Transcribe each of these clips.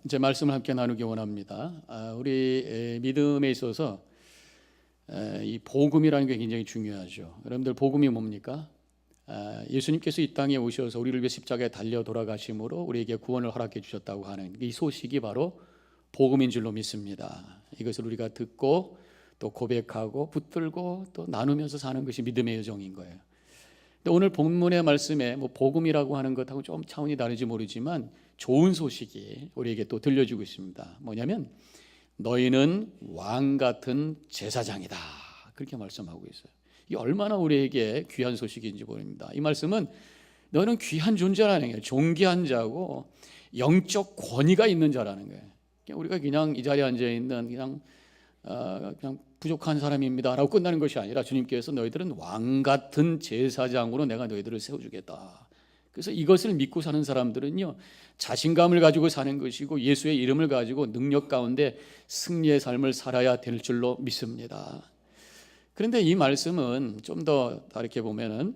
제 말씀을 함께 나누기 원합니다. 우리 믿음에 있어서 이 복음이라는 게 굉장히 중요하죠. 여러분들 복음이 뭡니까? 예수님께서 이 땅에 오셔서 우리를 위해 십자가에 달려 돌아가심으로 우리에게 구원을 허락해 주셨다고 하는 이 소식이 바로 복음인 줄로 믿습니다. 이것을 우리가 듣고 또 고백하고 붙들고 또 나누면서 사는 것이 믿음의 여정인 거예요. 근데 오늘 본문의 말씀에 뭐 복음이라고 하는 것하고 좀 차원이 다른지 모르지만 좋은 소식이 우리에게 또 들려주고 있습니다. 뭐냐면 너희는 왕 같은 제사장이다, 그렇게 말씀하고 있어요. 이게 얼마나 우리에게 귀한 소식인지 모릅니다. 이 말씀은 너는 귀한 존재라는 거예요. 존귀한 자고 영적 권위가 있는 자라는 거예요. 우리가 그냥 이 자리에 앉아 있는 그냥 부족한 사람입니다라고 끝나는 것이 아니라 주님께서 너희들은 왕 같은 제사장으로 내가 너희들을 세워주겠다. 그래서 이것을 믿고 사는 사람들은요, 자신감을 가지고 사는 것이고 예수의 이름을 가지고 능력 가운데 승리의 삶을 살아야 될 줄로 믿습니다. 그런데 이 말씀은 좀 더 다르게 보면은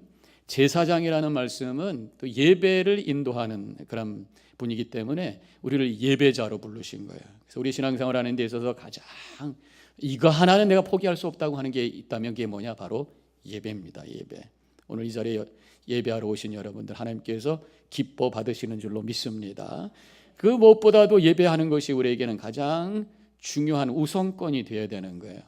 제사장이라는 말씀은 또 예배를 인도하는 그런 분이기 때문에 우리를 예배자로 부르신 거예요. 그래서 우리 신앙생활 하는 데 있어서 가장 이거 하나는 내가 포기할 수 없다고 하는 게 있다면 그게 뭐냐? 바로 예배입니다. 예배. 오늘 이 자리에 예배하러 오신 여러분들 하나님께서 기뻐 받으시는 줄로 믿습니다. 그 무엇보다도 예배하는 것이 우리에게는 가장 중요한 우선권이 되어야 되는 거예요.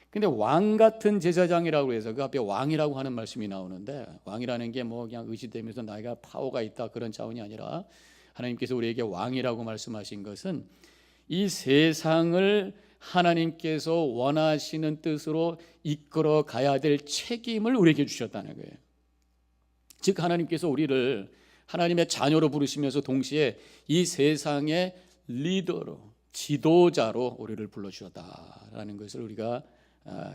근데 왕 같은 제사장이라고 해서 그 앞에 왕이라고 하는 말씀이 나오는데, 왕이라는 게 뭐 그냥 의지되면서 나이가 파워가 있다 그런 차원이 아니라 하나님께서 우리에게 왕이라고 말씀하신 것은 이 세상을 하나님께서 원하시는 뜻으로 이끌어 가야 될 책임을 우리에게 주셨다는 거예요. 즉 하나님께서 우리를 하나님의 자녀로 부르시면서 동시에 이 세상의 리더로, 지도자로 우리를 불러주셨다라는 것을 우리가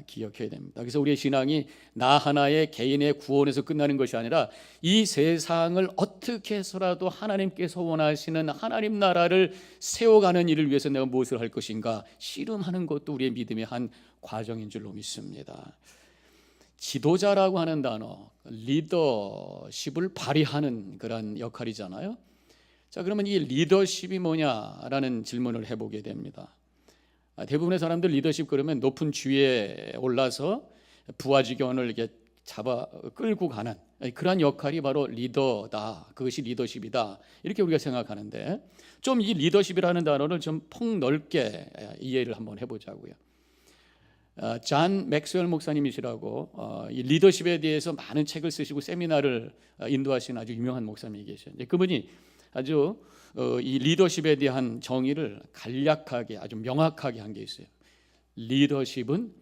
기억해야 됩니다. 그래서 우리의 신앙이 나 하나의 개인의 구원에서 끝나는 것이 아니라 이 세상을 어떻게 해서라도 하나님께서 원하시는 하나님 나라를 세워가는 일을 위해서 내가 무엇을 할 것인가 씨름하는 것도 우리의 믿음의 한 과정인 줄로 믿습니다. 지도자라고 하는 단어, 리더십을 발휘하는 그런 역할이잖아요. 자, 그러면 이 리더십이 뭐냐라는 질문을 해보게 됩니다. 대부분의 사람들 리더십 그러면 높은 지위에 올라서 부하 직원을 이렇게 잡아 끌고 가는 그러한 역할이 바로 리더다, 그것이 리더십이다, 이렇게 우리가 생각하는데 좀 이 리더십이라는 단어를 좀 폭넓게 이해를 한번 해보자고요. 잔 맥스웰 목사님이시라고 이 리더십에 대해서 많은 책을 쓰시고 세미나를 인도하시는 아주 유명한 목사님이 계셔요. 그분이 아주 이 리더십에 대한 정의를 간략하게 아주 명확하게 한 게 있어요. 리더십은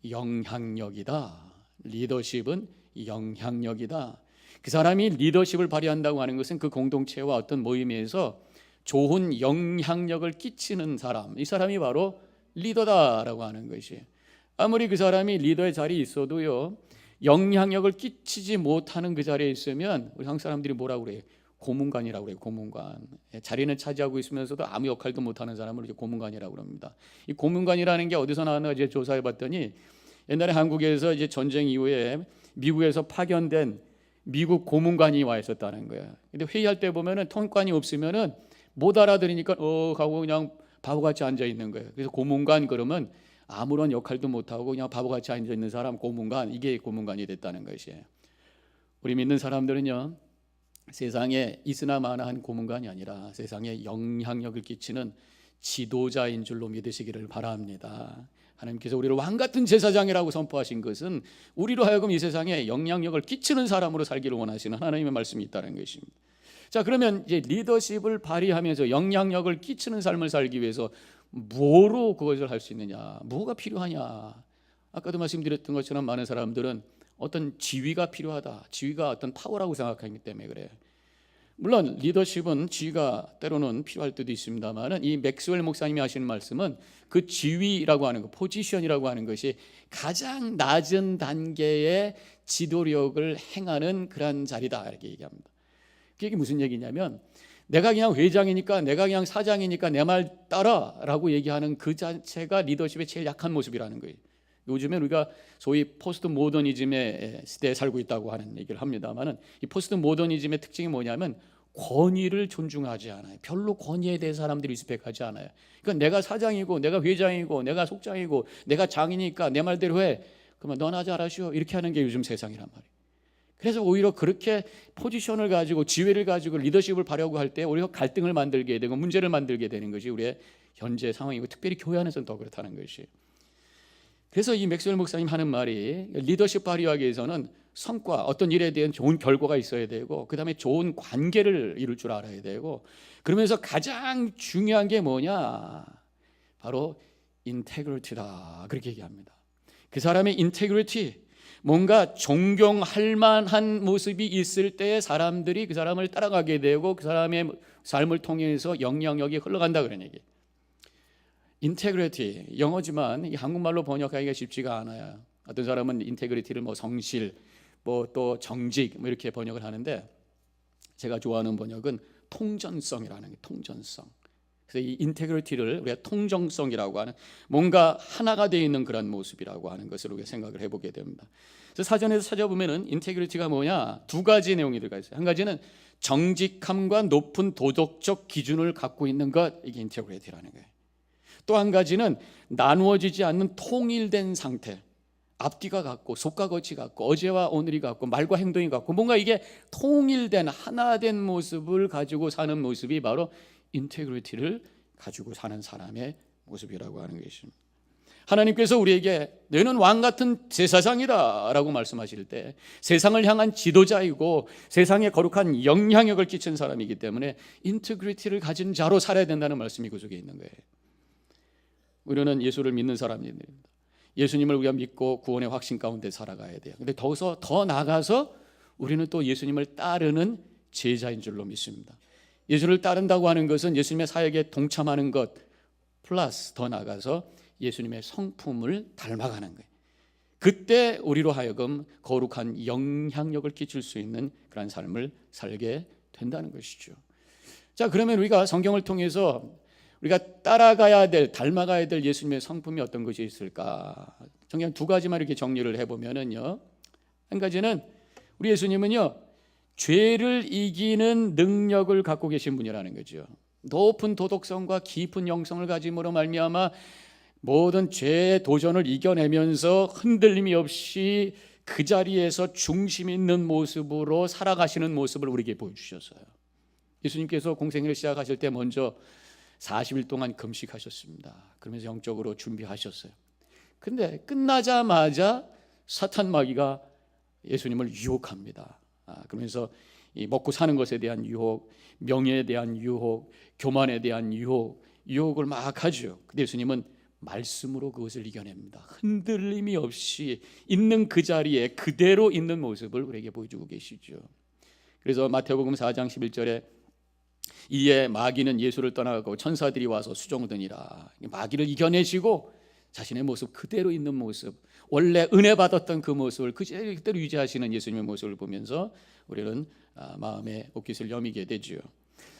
영향력이다. 리더십은 영향력이다. 그 사람이 리더십을 발휘한다고 하는 것은 그 공동체와 어떤 모임에서 좋은 영향력을 끼치는 사람, 이 사람이 바로 리더다라고 하는 것이에요. 아무리 그 사람이 리더의 자리에 있어도요, 영향력을 끼치지 못하는 그 자리에 있으면 우리 한국 사람들이 뭐라고 그래요? 고문관이라고 그래요. 고문관. 자리는 차지하고 있으면서도 아무 역할도 못하는 사람을 이렇게 고문관이라고 합니다. 이 고문관이라는 게 어디서 나왔나 이제 조사해봤더니 옛날에 한국에서 이제 전쟁 이후에 미국에서 파견된 미국 고문관이 와 있었다는 거예요. 근데 회의할 때 보면은 통관이 없으면은 못 알아들으니까 하고 그냥 바보같이 앉아 있는 거예요. 그래서 고문관 그러면 아무런 역할도 못하고 그냥 바보같이 앉아 있는 사람, 고문관, 이게 고문관이 됐다는 것이에요. 우리 믿는 사람들은요, 세상에 있으나 마나한 고문관이 아니라 세상에 영향력을 끼치는 지도자인 줄로 믿으시기를 바랍니다. 하나님께서 우리를 왕같은 제사장이라고 선포하신 것은 우리로 하여금 이 세상에 영향력을 끼치는 사람으로 살기를 원하시는 하나님의 말씀이 있다는 것입니다. 자, 그러면 이제 리더십을 발휘하면서 영향력을 끼치는 삶을 살기 위해서 뭐로 그것을 할 수 있느냐, 뭐가 필요하냐. 아까도 말씀드렸던 것처럼 많은 사람들은 어떤 지위가 필요하다, 지위가 어떤 파워라고 생각하기 때문에 그래요. 물론 리더십은 지위가 때로는 필요할 때도 있습니다만 이 맥스웰 목사님이 하시는 말씀은 그 지위라고 하는 것, 포지션이라고 하는 것이 가장 낮은 단계의 지도력을 행하는 그런 자리다, 이렇게 얘기합니다. 그게 무슨 얘기냐면 내가 그냥 회장이니까, 내가 그냥 사장이니까 내 말 따라라고 얘기하는 그 자체가 리더십의 제일 약한 모습이라는 거예요. 요즘에 우리가 소위 포스트 모더니즘의 시대에 살고 있다고 하는 얘기를 합니다만은 이 포스트 모더니즘의 특징이 뭐냐면 권위를 존중하지 않아요. 별로 권위에 대해 사람들이 리스펙하지 않아요. 그러니까 내가 사장이고 내가 회장이고 내가 속장이고 내가 장이니까 내 말대로 해. 그러면 너나 잘하시오. 이렇게 하는 게 요즘 세상이란 말이에요. 그래서 오히려 그렇게 포지션을 가지고 지위를 가지고 리더십을 발휘하고 할 때 오히려 갈등을 만들게 되고 문제를 만들게 되는 것이 우리의 현재 상황이고 특별히 교회 안에서는 더 그렇다는 것이. 그래서 이 맥스웰 목사님 하는 말이 리더십 발휘하기 위해서는 성과, 어떤 일에 대한 좋은 결과가 있어야 되고 그다음에 좋은 관계를 이룰 줄 알아야 되고 그러면서 가장 중요한 게 뭐냐? 바로 인테그리티다. 그렇게 얘기합니다. 그 사람의 인테그리티, 뭔가 존경할 만한 모습이 있을 때 사람들이 그 사람을 따라가게 되고 그 사람의 삶을 통해서 영향력이 흘러간다 그런 얘기. 인테그리티, 영어지만 이 한국말로 번역하기가 쉽지가 않아요. 어떤 사람은 인테그리티를 뭐 성실, 뭐 또 정직 뭐 이렇게 번역을 하는데 제가 좋아하는 번역은 통전성이라는 게 통전성. 그래서 이 인테그리티를 우리가 통정성이라고 하는 뭔가 하나가 되어 있는 그런 모습이라고 하는 것을 우리가 생각을 해보게 됩니다. 그래서 사전에서 찾아보면은 인테그리티가 뭐냐? 두 가지 내용이 들어가 있어요. 한 가지는 정직함과 높은 도덕적 기준을 갖고 있는 것, 이게 인테그리티라는 거예요. 또 한 가지는 나누어지지 않는 통일된 상태. 앞뒤가 같고 속과 겉이 같고 어제와 오늘이 같고 말과 행동이 같고 뭔가 이게 통일된 하나된 모습을 가지고 사는 모습이 바로 인테그리티를 가지고 사는 사람의 모습이라고 하는 것입니다. 하나님께서 우리에게 너는 왕 같은 제사장이다 라고 말씀하실 때 세상을 향한 지도자이고 세상에 거룩한 영향력을 끼친 사람이기 때문에 인테그리티를 가진 자로 살아야 된다는 말씀이 그 속에 있는 거예요. 우리는 예수를 믿는 사람입니다. 예수님을 우리가 믿고 구원의 확신 가운데 살아가야 돼요. 근데 더 나아가서 우리는 또 예수님을 따르는 제자인 줄로 믿습니다. 예수를 따른다고 하는 것은 예수님의 사역에 동참하는 것 플러스 더 나아가서 예수님의 성품을 닮아가는 거예요. 그때 우리로 하여금 거룩한 영향력을 끼칠 수 있는 그런 삶을 살게 된다는 것이죠. 자, 그러면 우리가 성경을 통해서 우리가 따라가야 될, 닮아가야 될 예수님의 성품이 어떤 것이 있을까? 정녕 두 가지만 이렇게 정리를 해보면은요. 한 가지는 우리 예수님은요, 죄를 이기는 능력을 갖고 계신 분이라는 거죠. 높은 도덕성과 깊은 영성을 가짐으로 말미암아 모든 죄의 도전을 이겨내면서 흔들림이 없이 그 자리에서 중심 있는 모습으로 살아가시는 모습을 우리에게 보여주셨어요. 예수님께서 공생애를 시작하실 때 먼저 40일 동안 금식하셨습니다. 그러면서 영적으로 준비하셨어요. 근데 끝나자마자 사탄 마귀가 예수님을 유혹합니다. 그러면서 이 먹고 사는 것에 대한 유혹, 명예에 대한 유혹, 교만에 대한 유혹을 막 하죠. 근데 예수님은 말씀으로 그것을 이겨냅니다. 흔들림이 없이 있는 그 자리에 그대로 있는 모습을 우리에게 보여주고 계시죠. 그래서 마태복음 4장 11절에 이에 마귀는 예수를 떠나가고 천사들이 와서 수종드니라. 마귀를 이겨내시고 자신의 모습 그대로 있는 모습, 원래 은혜 받았던 그 모습을 그대로 유지하시는 예수님의 모습을 보면서 우리는 마음에 옷깃을 여미게 되죠.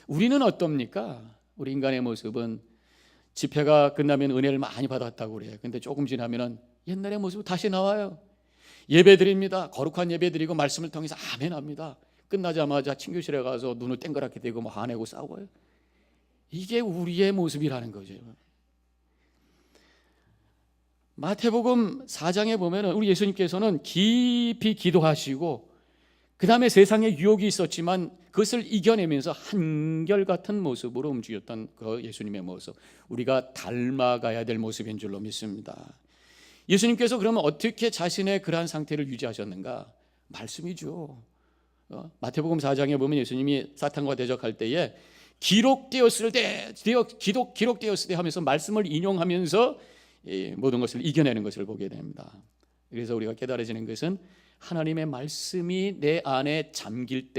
우리는 어떻습니까? 우리 인간의 모습은 집회가 끝나면 은혜를 많이 받았다고 그래요. 근데 조금 지나면 옛날의 모습 다시 나와요. 예배 드립니다. 거룩한 예배 드리고 말씀을 통해서 아멘 합니다. 끝나자마자 친교실에 가서 눈을 땡그랗게 대고 뭐 화내고 싸워요. 이게 우리의 모습이라는 거죠. 마태복음 4장에 보면 우리 예수님께서는 깊이 기도하시고 그 다음에 세상에 유혹이 있었지만 그것을 이겨내면서 한결같은 모습으로 움직였던 그 예수님의 모습, 우리가 닮아가야 될 모습인 줄로 믿습니다. 예수님께서 그러면 어떻게 자신의 그러한 상태를 유지하셨는가? 말씀이죠. 마태복음 4장에 보면 예수님이 사탄과 대적할 때에 기록되었을 때 하면서 말씀을 인용하면서 모든 것을 이겨내는 것을 보게 됩니다. 그래서 우리가 깨달아지는 것은 하나님의 말씀이 내 안에 담겨질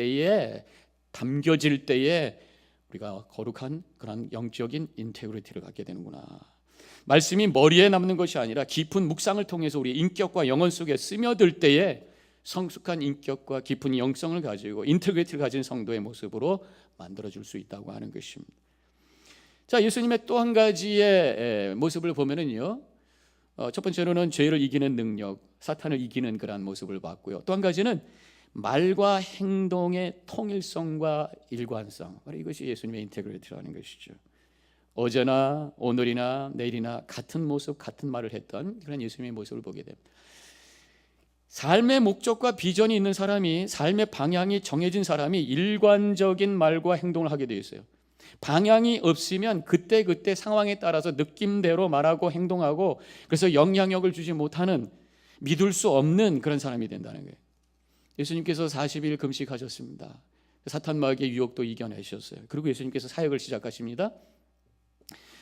때에 우리가 거룩한 그런 영적인 인테그리티를 갖게 되는구나. 말씀이 머리에 남는 것이 아니라 깊은 묵상을 통해서 우리 인격과 영혼 속에 스며들 때에 성숙한 인격과 깊은 영성을 가지고 인테그리티를 가진 성도의 모습으로 만들어줄 수 있다고 하는 것입니다. 자, 예수님의 또 한 가지의 모습을 보면은요, 첫 번째로는 죄를 이기는 능력, 사탄을 이기는 그러한 모습을 봤고요. 또 한 가지는 말과 행동의 통일성과 일관성, 이것이 예수님의 인테그리티라는 것이죠. 어제나 오늘이나 내일이나 같은 모습, 같은 말을 했던 그런 예수님의 모습을 보게 됩니다. 삶의 목적과 비전이 있는 사람이, 삶의 방향이 정해진 사람이 일관적인 말과 행동을 하게 되어 있어요. 방향이 없으면 그때그때 상황에 따라서 느낌대로 말하고 행동하고, 그래서 영향력을 주지 못하는, 믿을 수 없는 그런 사람이 된다는 거예요. 예수님께서 40일 금식하셨습니다. 사탄 마귀의 유혹도 이겨내셨어요. 그리고 예수님께서 사역을 시작하십니다.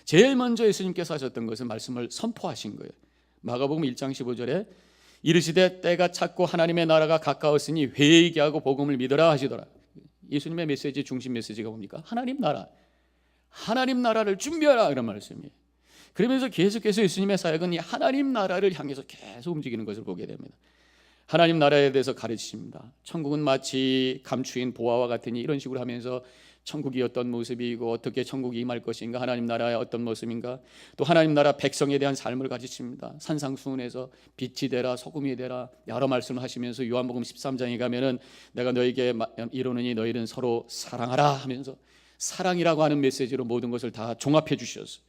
제일 먼저 예수님께서 하셨던 것은 말씀을 선포하신 거예요. 마가복음 1장 15절에 이르시되 때가 찼고 하나님의 나라가 가까웠으니 회개하게 하고 복음을 믿으라 하시더라. 예수님의 메시지 중심 메시지가 뭡니까? 하나님 나라, 하나님 나라를 준비하라, 이런 말씀이에요. 그러면서 계속해서 예수님의 사역은 이 하나님 나라를 향해서 계속 움직이는 것을 보게 됩니다. 하나님 나라에 대해서 가르치십니다. 천국은 마치 감추인 보화와 같으니, 이런 식으로 하면서 천국이 어떤 모습이고 어떻게 천국이 임할 것인가, 하나님 나라의 어떤 모습인가, 또 하나님 나라 백성에 대한 삶을 가르칩니다. 산상수훈에서 빛이 되라, 소금이 되라, 여러 말씀을 하시면서 요한복음 13장에 가면은 내가 너에게 이르노니 너희는 서로 사랑하라 하면서 사랑이라고 하는 메시지로 모든 것을 다 종합해 주셨어요.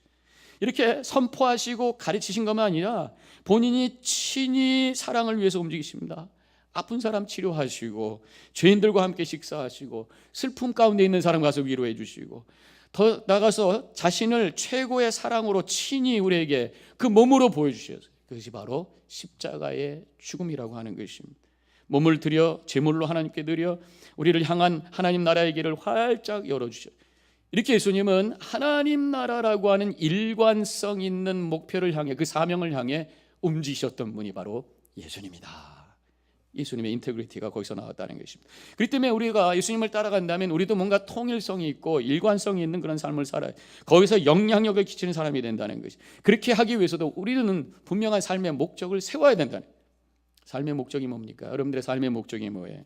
이렇게 선포하시고 가르치신 것만 아니라 본인이 친히 사랑을 위해서 움직이십니다. 아픈 사람 치료하시고, 죄인들과 함께 식사하시고, 슬픔 가운데 있는 사람 가서 위로해 주시고, 더 나가서 자신을 최고의 사랑으로 친히 우리에게 그 몸으로 보여주셨어요. 그것이 바로 십자가의 죽음이라고 하는 것입니다. 몸을 드려, 제물로 하나님께 드려 우리를 향한 하나님 나라의 길을 활짝 열어주셔요. 이렇게 예수님은 하나님 나라라고 하는 일관성 있는 목표를 향해, 그 사명을 향해 움직이셨던 분이 바로 예수님이다. 예수님의 인테그리티가 거기서 나왔다는 것입니다. 그렇기 때문에 우리가 예수님을 따라간다면 우리도 뭔가 통일성이 있고 일관성이 있는 그런 삶을 살아요. 거기서 영향력을 끼치는 사람이 된다는 것이. 그렇게 하기 위해서도 우리는 분명한 삶의 목적을 세워야 된다는 거예요. 삶의 목적이 뭡니까? 여러분들의 삶의 목적이 뭐예요?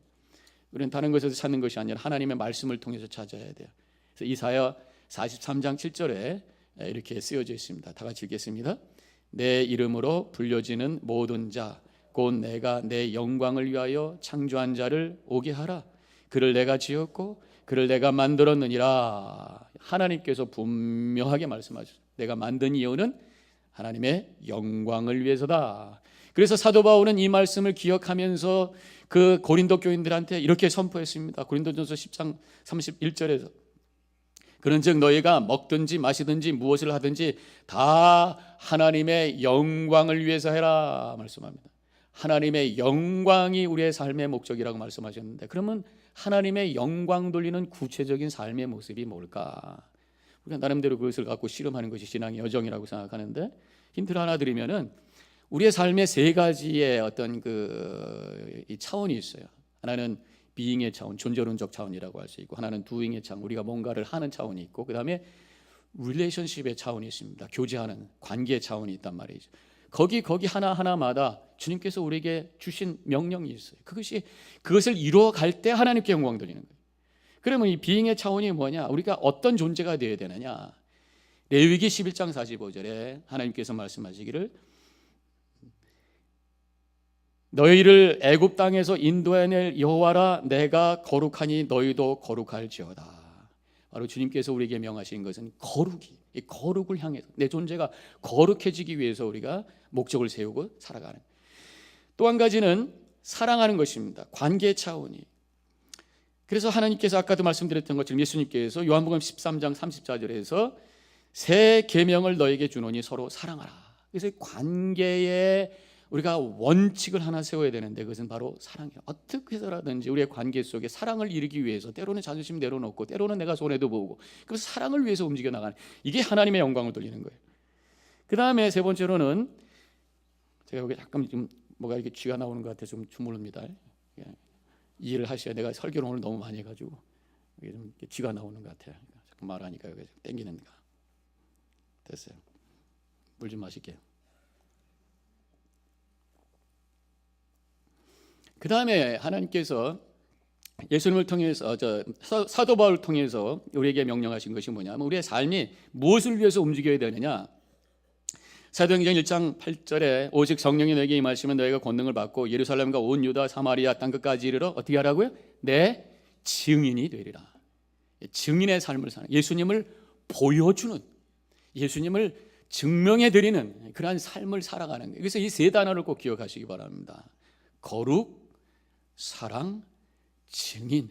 우리는 다른 것에서 찾는 것이 아니라 하나님의 말씀을 통해서 찾아야 돼요. 그래서 이사야 43장 7절에 이렇게 쓰여져 있습니다. 다 같이 읽겠습니다. 내 이름으로 불려지는 모든 자 곧 내가 내 영광을 위하여 창조한 자를 오게 하라. 그를 내가 지었고 그를 내가 만들었느니라. 하나님께서 분명하게 말씀하셨어요. 내가 만든 이유는 하나님의 영광을 위해서다. 그래서 사도 바울은 이 말씀을 기억하면서 그 고린도 교인들한테 이렇게 선포했습니다. 고린도전서 10장 31절에서 그런즉 너희가 먹든지 마시든지 무엇을 하든지 다 하나님의 영광을 위해서 해라 말씀합니다. 하나님의 영광이 우리의 삶의 목적이라고 말씀하셨는데, 그러면 하나님의 영광 돌리는 구체적인 삶의 모습이 뭘까? 우리가 나름대로 그것을 갖고 씨름하는 것이 신앙의 여정이라고 생각하는데, 힌트를 하나 드리면은 우리의 삶의 세 가지의 어떤 이 차원이 있어요. 하나는 비잉의 차원, 존재론적 차원이라고 할 수 있고, 하나는 두잉의 차원, 우리가 뭔가를 하는 차원이 있고, 그 다음에 릴레이션십의 차원이 있습니다. 교제하는 관계의 차원이 있단 말이죠. 거기 하나하나마다 주님께서 우리에게 주신 명령이 있어요. 그것을 이루어갈 때 하나님께 영광 돌리는 거예요. 그러면 이 비잉의 차원이 뭐냐? 우리가 어떤 존재가 되어야 되느냐? 레위기 11장 45절에 하나님께서 말씀하시기를 너희를 애굽 땅에서 인도해낼 여호와라 내가 거룩하니 너희도 거룩할지어다. 바로 주님께서 우리에게 명하신 것은 이 거룩을 향해서 내 존재가 거룩해지기 위해서 우리가 목적을 세우고 살아가는. 또 한 가지는 사랑하는 것입니다. 관계 차원이. 그래서 하나님께서 아까도 말씀드렸던 것처럼 예수님께서 요한복음 13장 34절에서 새 계명을 너에게 주노니 서로 사랑하라. 그래서 관계에 우리가 원칙을 하나 세워야 되는데 그것은 바로 사랑이에요. 어떻게 해서라든지 우리의 관계 속에 사랑을 이루기 위해서 때로는 자존심 내려놓고 때로는 내가 손해도 보고 그래서 사랑을 위해서 움직여 나가는, 이게 하나님의 영광을 돌리는 거예요. 그 다음에 세 번째로는 제가 여기 잠깐 좀 뭐가 이렇게 쥐가 나오는 것 같아서 좀 주무릅니다. 이해를 하셔야, 내가 설교를 오늘 너무 많이 해가지고 이게 좀 쥐가 나오는 것 같아요. 자꾸 말하니까 여기 땡기는가. 됐어요. 물 좀 마실게요. 그 다음에 하나님께서 예수님을 통해서 사도 바울을 통해서 우리에게 명령하신 것이 뭐냐면 우리의 삶이 무엇을 위해서 움직여야 되느냐. 사도행전 1장 8절에 오직 성령이 너에게 임하시면 너희가 권능을 받고 예루살렘과 온 유다 사마리아 땅끝까지 이르러 어떻게 하라고요? 내 증인이 되리라. 증인의 삶을 사는, 예수님을 보여주는, 예수님을 증명해 드리는 그러한 삶을 살아가는 거예요. 그래서 이 세 단어를 꼭 기억하시기 바랍니다. 거룩, 사랑, 증인.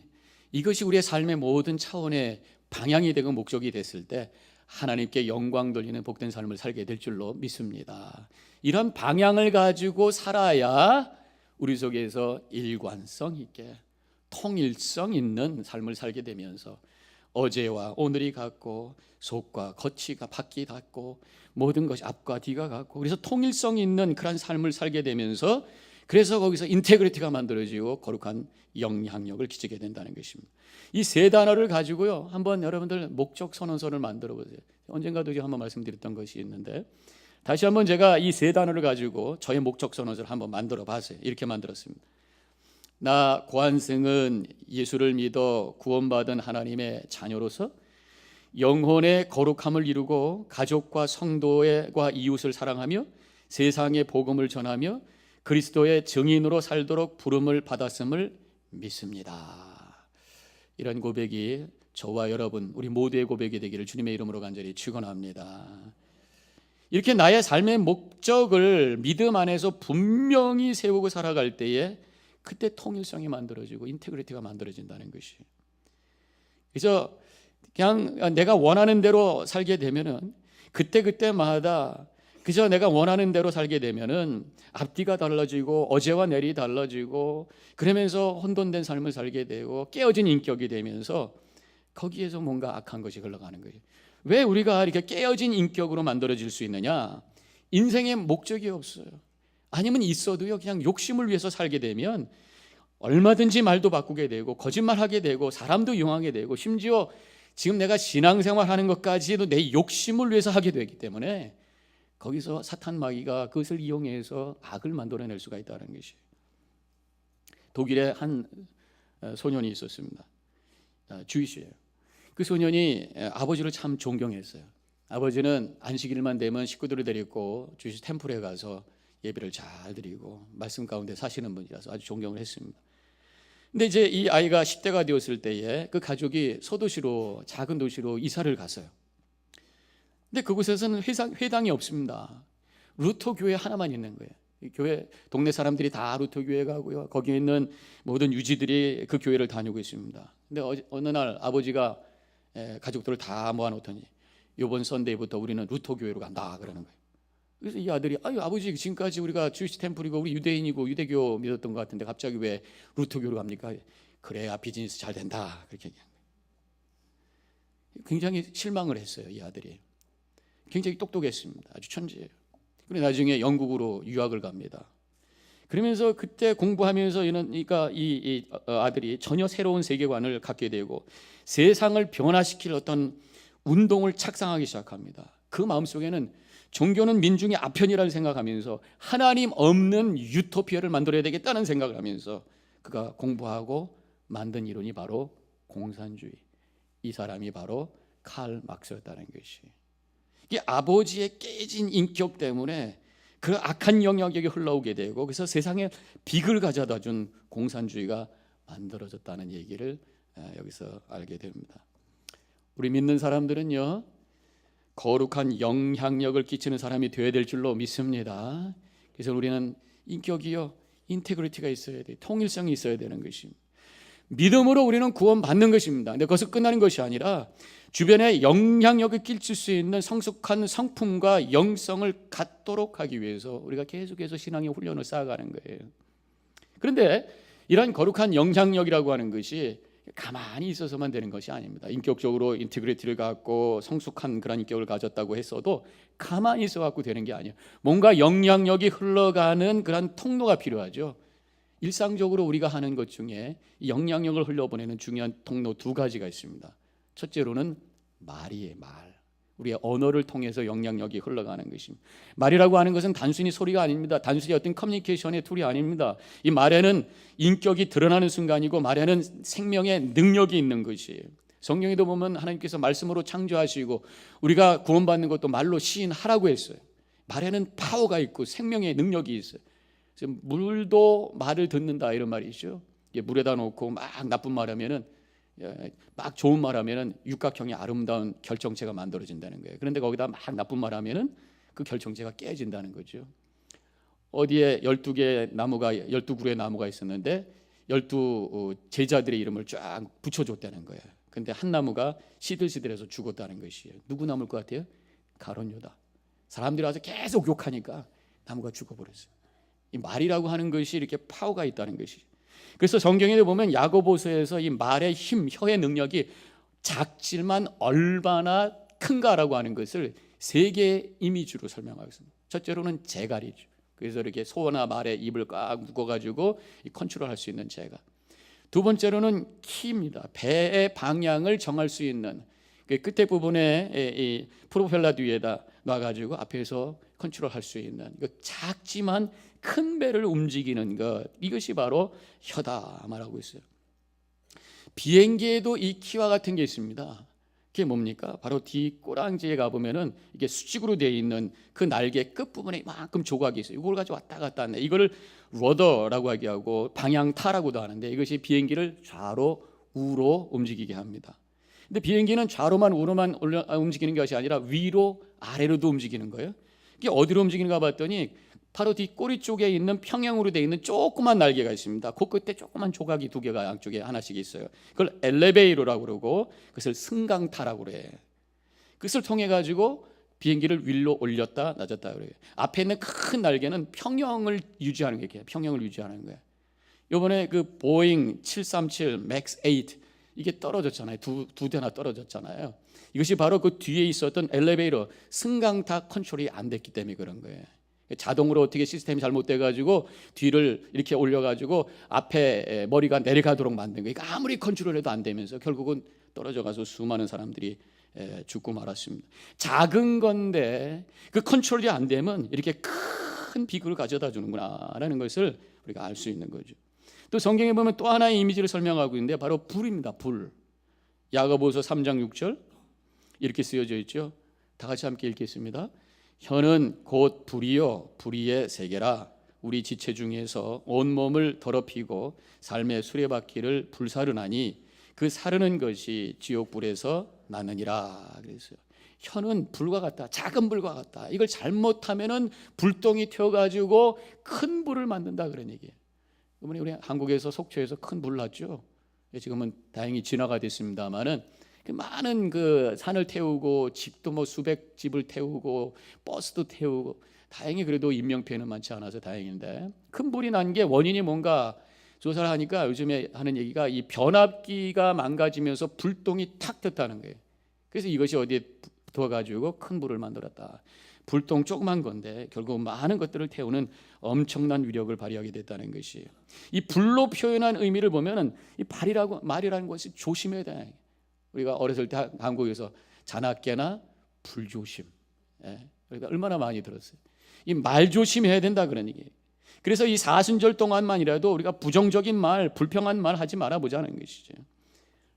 이것이 우리의 삶의 모든 차원의 방향이 되고 목적이 됐을 때 하나님께 영광 돌리는 복된 삶을 살게 될 줄로 믿습니다. 이런 방향을 가지고 살아야 우리 속에서 일관성 있게 통일성 있는 삶을 살게 되면서 어제와 오늘이 같고 속과 겉이 바퀴 닿고 모든 것이 앞과 뒤가 같고, 그래서 통일성 있는 그런 삶을 살게 되면서 그래서 거기서 인테그리티가 만들어지고 거룩한 영향력을 끼치게 된다는 것입니다. 이 세 단어를 가지고요, 한번 여러분들 목적 선언서를 만들어 보세요. 언젠가도 한번 말씀드렸던 것이 있는데 다시 한번 제가 이 세 단어를 가지고 저의 목적 선언서를 한번 만들어 봤어요. 이렇게 만들었습니다. 나 고한승은 예수를 믿어 구원받은 하나님의 자녀로서 영혼의 거룩함을 이루고 가족과 성도와 이웃을 사랑하며 세상의 복음을 전하며 그리스도의 증인으로 살도록 부름을 받았음을 믿습니다. 이런 고백이 저와 여러분 우리 모두의 고백이 되기를 주님의 이름으로 간절히 축원합니다. 이렇게 나의 삶의 목적을 믿음 안에서 분명히 세우고 살아갈 때에 그때 통일성이 만들어지고 인테그리티가 만들어진다는 것이. 그래서 그냥 내가 원하는 대로 살게 되면은 그때마다 그저 내가 원하는 대로 살게 되면은 앞뒤가 달라지고 어제와 내일이 달라지고 그러면서 혼돈된 삶을 살게 되고 깨어진 인격이 되면서 거기에서 뭔가 악한 것이 흘러가는 거예요. 왜 우리가 이렇게 깨어진 인격으로 만들어질 수 있느냐? 인생의 목적이 없어요. 아니면 있어도요, 그냥 욕심을 위해서 살게 되면 얼마든지 말도 바꾸게 되고 거짓말하게 되고 사람도 이용하게 되고 심지어 지금 내가 신앙생활 하는 것까지도 내 욕심을 위해서 하게 되기 때문에 거기서 사탄 마귀가 그것을 이용해서 악을 만들어낼 수가 있다는 것이. 독일에 한 소년이 있었습니다. 주이시예요. 그 소년이 아버지를 참 존경했어요. 아버지는 안식일만 되면 식구들을 데리고 주이시 템플에 가서 예배를 잘 드리고 말씀 가운데 사시는 분이라서 아주 존경을 했습니다. 근데 이제 이 아이가 10대가 되었을 때에 그 가족이 소도시로, 작은 도시로 이사를 갔어요. 근데 그곳에서는 회당이 없습니다. 루터 교회 하나만 있는 거예요. 이 교회 동네 사람들이 다 루터 교회 가고요, 거기에 있는 모든 유지들이 그 교회를 다니고 있습니다. 근데 어느 날 아버지가 가족들을 다 모아놓더니 이번 선데이부터 우리는 루터 교회로 간다 그러는 거예요. 그래서 이 아들이 아버지 지금까지 우리가 주이시 템플이고 우리 유대인이고 유대교 믿었던 것 같은데 갑자기 왜 루터교로 갑니까? 그래야 비즈니스 잘 된다 그렇게 얘기한 거예요. 굉장히 실망을 했어요. 이 아들이 굉장히 똑똑했습니다. 아주 천재예요. 그리고 나중에 영국으로 유학을 갑니다. 그러면서 그때 공부하면서 그러니까 이 아들이 전혀 새로운 세계관을 갖게 되고 세상을 변화시킬 어떤 운동을 착상하기 시작합니다. 그 마음속에는 종교는 민중의 아편이라는 생각하면서 하나님 없는 유토피아를 만들어야 되겠다는 생각을 하면서 그가 공부하고 만든 이론이 바로 공산주의. 이 사람이 바로 칼 막스였다는 것이. 이게 아버지의 깨진 인격 때문에 그 악한 영향력이 흘러오게 되고 그래서 세상에 빅을 가져다 준 공산주의가 만들어졌다는 얘기를 여기서 알게 됩니다. 우리 믿는 사람들은요, 거룩한 영향력을 끼치는 사람이 되어야 될 줄로 믿습니다. 그래서 우리는 인격이요, 인테그리티가 있어야 돼, 통일성이 있어야 되는 것입니다. 믿음으로 우리는 구원받는 것입니다. 근데 거기서 끝나는 것이 아니라 주변에 영향력을 끼칠 수 있는 성숙한 성품과 영성을 갖도록 하기 위해서 우리가 계속해서 신앙의 훈련을 쌓아가는 거예요. 그런데 이러한 거룩한 영향력이라고 하는 것이 가만히 있어서만 되는 것이 아닙니다. 인격적으로 인테그리티를 갖고 성숙한 그런 인격을 가졌다고 했어도 가만히 있어 갖고 되는 게 아니에요. 뭔가 영향력이 흘러가는 그런 통로가 필요하죠. 일상적으로 우리가 하는 것 중에 영향력을 흘려보내는 중요한 통로 두 가지가 있습니다. 첫째로는 말이에요. 말. 우리의 언어를 통해서 영향력이 흘러가는 것입니다. 말이라고 하는 것은 단순히 소리가 아닙니다. 단순히 어떤 커뮤니케이션의 툴이 아닙니다. 이 말에는 인격이 드러나는 순간이고 말에는 생명의 능력이 있는 것이에요. 성경에도 보면 하나님께서 말씀으로 창조하시고 우리가 구원받는 것도 말로 시인하라고 했어요. 말에는 파워가 있고 생명의 능력이 있어요. 지금 물도 말을 듣는다 이런 말이죠. 물에다 놓고 막 나쁜 말하면은, 막 좋은 말하면은 육각형의 아름다운 결정체가 만들어진다는 거예요. 그런데 거기다 막 나쁜 말하면은 그 결정체가 깨진다는 거죠. 어디에 12개의 나무가 12그루의 나무가 있었는데 12 제자들의 이름을 쫙 붙여줬다는 거예요. 근데 한 나무가 시들시들해서 죽었다는 것이에요. 누구 나무일 것 같아요? 가룟 유다. 사람들이 와서 계속 욕하니까 나무가 죽어버렸어요. 이 말이라고 하는 것이 이렇게 파워가 있다는 것이죠. 그래서 성경에 보면 야고보서에서 이 말의 힘, 혀의 능력이 작지만 얼마나 큰가라고 하는 것을 세 개의 이미지로 설명하고 있습니다. 첫째로는 재갈이죠. 그래서 이렇게 소나 말에 입을 꽉 묶어가지고 컨트롤할 수 있는 재갈. 두 번째로는 키입니다. 배의 방향을 정할 수 있는, 그 끝에 부분에 이 프로펠러 뒤에다 놔가지고 앞에서 컨트롤할 수 있는, 작지만 큰 배를 움직이는 것, 이것이 바로 혀다 말하고 있어요. 비행기에도 이 키와 같은 게 있습니다. 그게 뭡니까? 바로 뒤 꼬랑지에 가보면은 이게 수직으로 되어 있는 그 날개 끝부분에 이만큼 조각이 있어요. 이걸 가지고 왔다 갔다 하네. 이거를 러더라고 하고 방향타라고도 하는데, 이것이 비행기를 좌로 우로 움직이게 합니다. 근데 비행기는 좌로만 우로만 움직이는 것이 아니라 위로 아래로도 움직이는 거예요. 이게 어디로 움직이는가 봤더니 바로 뒤 꼬리 쪽에 있는 평형으로 되어 있는 조그만 날개가 있습니다. 그 끝에 조그만 조각이 두 개가 양쪽에 하나씩 있어요. 그걸 엘리베이터라고 그러고 그것을 승강타라고 그래. 그것을 통해 가지고 비행기를 위로 올렸다 낮았다 그래요. 앞에 있는 큰 날개는 평형을 유지하는 게 평형을 유지하는 거예요. 이번에 그 보잉 737 맥스 8 이게 떨어졌잖아요. 두 대나 떨어졌잖아요. 이것이 바로 그 뒤에 있었던 엘리베이터 승강타 컨트롤이 안 됐기 때문에 그런 거예요. 자동으로 어떻게 시스템이 잘못돼 가지고 뒤를 이렇게 올려 가지고 앞에 머리가 내려가도록 만든 거예요. 그러니까 아무리 컨트롤해도 안 되면서 결국은 떨어져 가서 수많은 사람들이 죽고 말았습니다. 작은 건데 그 컨트롤이 안 되면 이렇게 큰 비극을 가져다 주는구나라는 것을 우리가 알 수 있는 거죠. 또 성경에 보면 또 하나의 이미지를 설명하고 있는데 바로 불입니다. 불. 야고보서 3장 6절 이렇게 쓰여져 있죠. 다 같이 함께 읽겠습니다. 혀는 곧 불이요 불의의 세계라. 우리 지체 중에서 온몸을 더럽히고 삶의 수레바퀴를 불사르나니 그 사르는 것이 지옥불에서 나느니라. 그랬어요. 혀는 불과 같다. 작은 불과 같다. 이걸 잘못하면은 불똥이 튀어가지고 큰 불을 만든다 그런 얘기예요. 이번에 우리 한국에서 속초에서 큰 불 났죠. 지금은 다행히 진화가 됐습니다만은 많은 그 산을 태우고 집도 뭐 수백 집을 태우고 버스도 태우고, 다행히 그래도 인명 피해는 많지 않아서 다행인데, 큰 불이 난 게 원인이 뭔가 조사를 하니까 요즘에 하는 얘기가 이 변압기가 망가지면서 불똥이 탁 떴다는 거예요. 그래서 이것이 어디에 붙어가지고 큰 불을 만들었다. 불똥 조그만 건데 결국 많은 것들을 태우는 엄청난 위력을 발휘하게 됐다는 것이에요. 이 불로 표현한 의미를 보면은 이 말이라는 것이 조심해야 돼. 우리가 어렸을 때 한국에서 자나깨나 불조심, 우리가 얼마나 많이 들었어요. 이 말 조심해야 된다 그런 얘기예요. 그래서 이 사순절 동안만이라도 우리가 부정적인 말, 불평한 말 하지 말아 보자는 것이죠.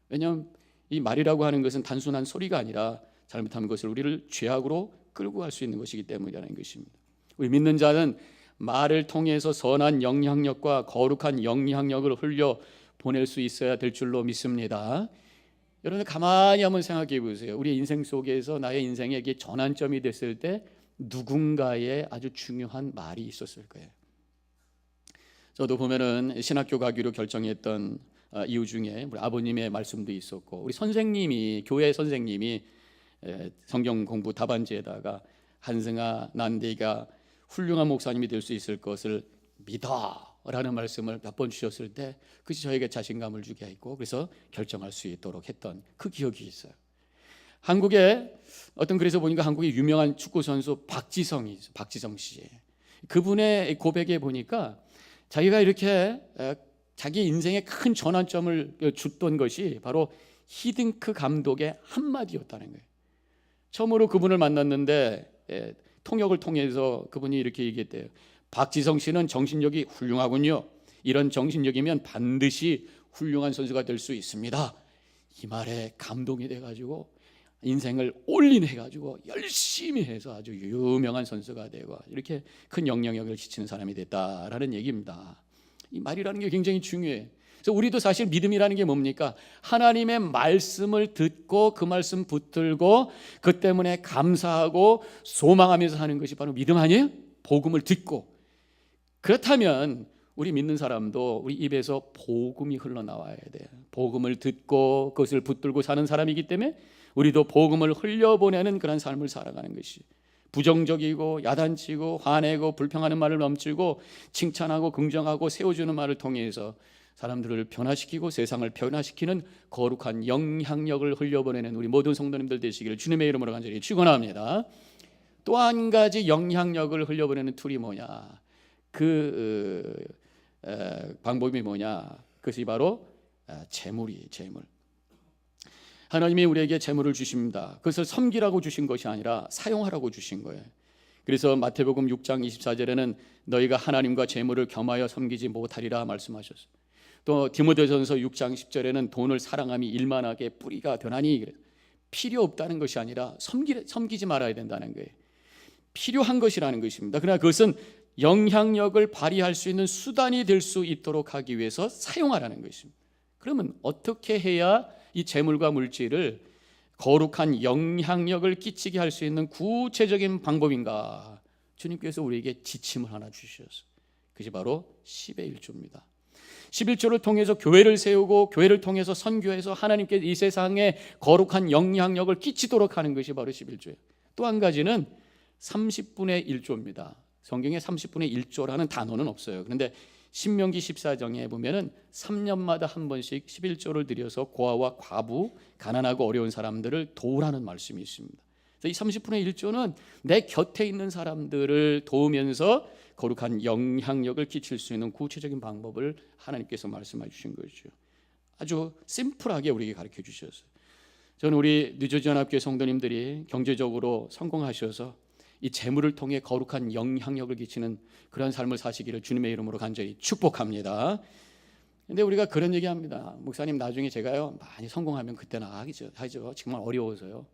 왜냐하면 이 말이라고 하는 것은 단순한 소리가 아니라 잘못한 것을 우리를 죄악으로 끌고 갈 수 있는 것이기 때문이라는 것입니다. 우리 믿는 자는 말을 통해서 선한 영향력과 거룩한 영향력을 흘려 보낼 수 있어야 될 줄로 믿습니다. 여러분 가만히 한번 생각해 보세요. 우리 인생 속에서 나의 인생에게 전환점이 됐을 때 누군가의 아주 중요한 말이 있었을 거예요. 저도 보면은 신학교 가기로 결정했던 이유 중에 우리 아버님의 말씀도 있었고, 우리 선생님이, 교회 선생님이 성경 공부 답안지에다가 한승아, 난 네가 훌륭한 목사님이 될 수 있을 것을 믿어라는 말씀을 몇 번 주셨을 때 그것이 저에게 자신감을 주게 했고, 그래서 결정할 수 있도록 했던 그 기억이 있어요. 한국에 그래서 보니까 한국의 유명한 축구 선수 박지성 씨, 그분의 고백에 보니까 자기가 이렇게 자기 인생의 큰 전환점을 줬던 것이 바로 히딩크 감독의 한마디였다는 거예요. 처음으로 그분을 만났는데 통역을 통해서 그분이 이렇게 얘기했대요. 박지성 씨는 정신력이 훌륭하군요. 이런 정신력이면 반드시 훌륭한 선수가 될 수 있습니다. 이 말에 감동이 돼가지고 인생을 올인해가지고 열심히 해서 아주 유명한 선수가 되고 이렇게 큰 영향력을 끼치는 사람이 됐다라는 얘기입니다. 이 말이라는 게 굉장히 중요해요. 그래서 우리도 사실 믿음이라는 게 뭡니까? 하나님의 말씀을 듣고 그 말씀 붙들고 그 때문에 감사하고 소망하면서 사는 것이 바로 믿음 아니에요? 복음을 듣고. 그렇다면 우리 믿는 사람도 우리 입에서 복음이 흘러나와야 돼요. 복음을 듣고 그것을 붙들고 사는 사람이기 때문에 우리도 복음을 흘려보내는 그런 삶을 살아가는 것이, 부정적이고 야단치고 화내고 불평하는 말을 넘치고 칭찬하고 긍정하고 세워주는 말을 통해서 사람들을 변화시키고 세상을 변화시키는 거룩한 영향력을 흘려보내는 우리 모든 성도님들 되시기를 주님의 이름으로 간절히 축원합니다. 또 한 가지 영향력을 흘려보내는 툴이 뭐냐? 방법이 뭐냐? 그것이 바로 재물이 재물. 하나님이 우리에게 재물을 주십니다. 그것을 섬기라고 주신 것이 아니라 사용하라고 주신 거예요. 그래서 마태복음 6장 24절에는 너희가 하나님과 재물을 겸하여 섬기지 못하리라 말씀하셨어요. 또 디모데전서 6장 10절에는 돈을 사랑함이 일만하게 뿌리가 되나니, 필요 없다는 것이 아니라 섬기지 말아야 된다는 거예요. 필요한 것이라는 것입니다. 그러나 그것은 영향력을 발휘할 수 있는 수단이 될 수 있도록 하기 위해서 사용하라는 것입니다. 그러면 어떻게 해야 이 재물과 물질을 거룩한 영향력을 끼치게 할 수 있는 구체적인 방법인가? 주님께서 우리에게 지침을 하나 주셨어요. 그것이 바로 10의 1조입니다. 11조를 통해서 교회를 세우고 교회를 통해서 선교해서 하나님께 이 세상에 거룩한 영향력을 끼치도록 하는 것이 바로 11조예요. 또 한 가지는 30분의 1조입니다. 성경에 30분의 1조라는 단어는 없어요. 그런데 신명기 14장에 보면은 3년마다 한 번씩 11조를 들여서 고아와 과부, 가난하고 어려운 사람들을 도우라는 말씀이 있습니다. 이 30분의 1조는 내 곁에 있는 사람들을 도우면서 거룩한 영향력을 끼칠 수 있는 구체적인 방법을 하나님께서 말씀해 주신 거죠. 아주 심플하게 우리에게 가르쳐 주셨어요. 저는 우리 뉴저지연합교회 성도님들이 경제적으로 성공하셔서 이 재물을 통해 거룩한 영향력을 끼치는 그런 삶을 사시기를 주님의 이름으로 간절히 축복합니다. 근데 우리가 그런 얘기합니다. 목사님, 나중에 제가요 많이 성공하면 그때 나가죠. 정말 어려워서요.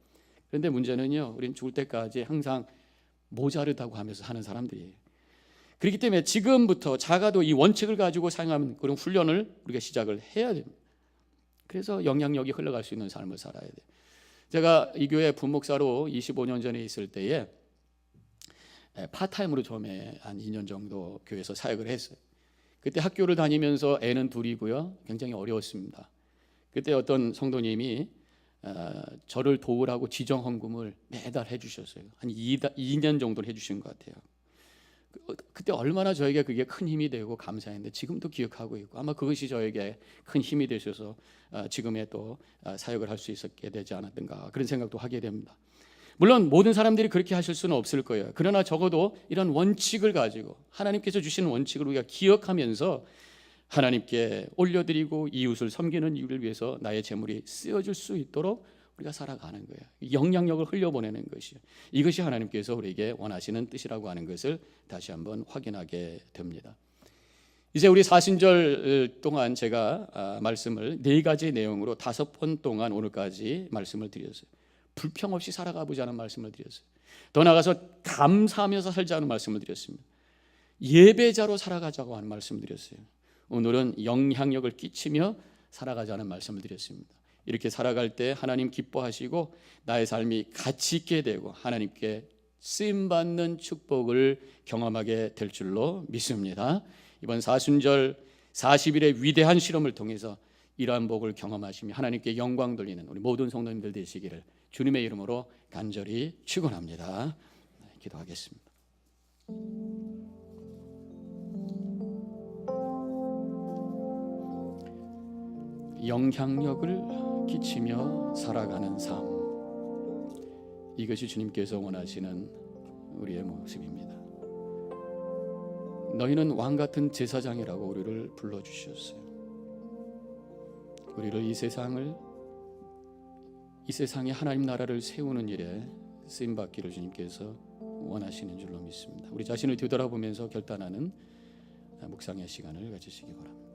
그런데 문제는요, 우리는 죽을 때까지 항상 모자르다고 하면서 하는 사람들이에요. 그렇기 때문에 지금부터 작아도 이 원칙을 가지고 사용하는 그런 훈련을 우리가 시작을 해야 됩니다. 그래서 영향력이 흘러갈 수 있는 삶을 살아야 돼요. 제가 이 교회 부목사로 25년 전에 있을 때에 파타임으로 처음에 한 2년 정도 교회에서 사역을 했어요. 그때 학교를 다니면서 애는 둘이고요. 굉장히 어려웠습니다. 그때 어떤 성도님이 저를 도우라고 지정 헌금을 매달 해주셨어요. 한 2년 정도를 해주신 것 같아요. 그때 얼마나 저에게 그게 큰 힘이 되고 감사했는데 지금도 기억하고 있고, 아마 그것이 저에게 큰 힘이 되셔서 지금의 또 사역을 할 수 있었게 되지 않았던가, 그런 생각도 하게 됩니다. 물론 모든 사람들이 그렇게 하실 수는 없을 거예요. 그러나 적어도 이런 원칙을 가지고, 하나님께서 주시는 원칙을 우리가 기억하면서 하나님께 올려드리고 이웃을 섬기는 이유를 위해서 나의 재물이 쓰여질 수 있도록 우리가 살아가는 거예요. 영향력을 흘려보내는 것이요. 이것이 하나님께서 우리에게 원하시는 뜻이라고 하는 것을 다시 한번 확인하게 됩니다. 이제 우리 사순절 동안 제가 말씀을 4가지 내용으로 5번 동안 오늘까지 말씀을 드렸어요. 불평 없이 살아가 보자는 말씀을 드렸어요. 더 나아가서 감사하면서 살자는 말씀을 드렸습니다. 예배자로 살아가자고 하는 말씀을 드렸어요. 오늘은 영향력을 끼치며 살아가자는 말씀을 드렸습니다. 이렇게 살아갈 때 하나님 기뻐하시고 나의 삶이 가치 있게 되고 하나님께 쓰임받는 축복을 경험하게 될 줄로 믿습니다. 이번 사순절 40일의 위대한 실험을 통해서 이러한 복을 경험하시며 하나님께 영광 돌리는 우리 모든 성도님들 되시기를 주님의 이름으로 간절히 축원합니다. 기도하겠습니다. 영향력을 끼치며 살아가는 삶, 이것이 주님께서 원하시는 우리의 모습입니다. 너희는 왕같은 제사장이라고 우리를 불러주셨어요. 우리를 이 세상에 하나님 나라를 세우는 일에 쓰임받기를 주님께서 원하시는 줄로 믿습니다. 우리 자신을 되돌아보면서 결단하는 묵상의 시간을 가지시기 바랍니다.